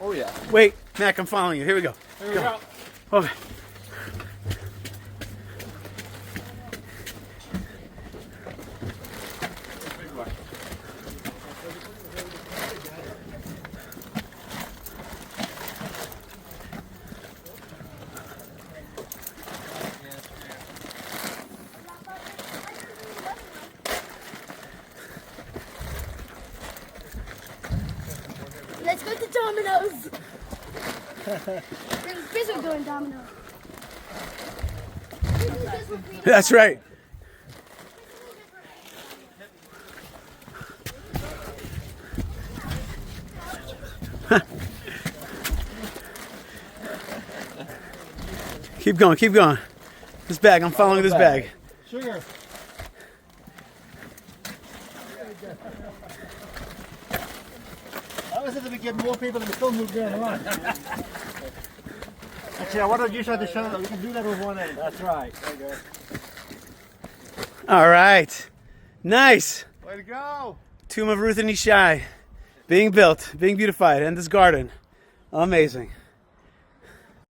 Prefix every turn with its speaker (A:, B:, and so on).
A: Oh yeah.
B: Wait, Mac, I'm following you. Here we go.
A: Here we go.
B: Okay.
C: Let's go to Domino's. Chris are going Domino's.
B: That's right. Keep going, keep going. This bag, I'm following this bag.
A: Sugar. I was at the beginning, more people and we still moved down the line. Actually, I wanted Yishai to show that we can do that with one end. That's right. There you go.
B: All right. Nice.
A: Way to go.
B: Tomb of Ruth and Yishai being built, being beautified, and this garden. Amazing.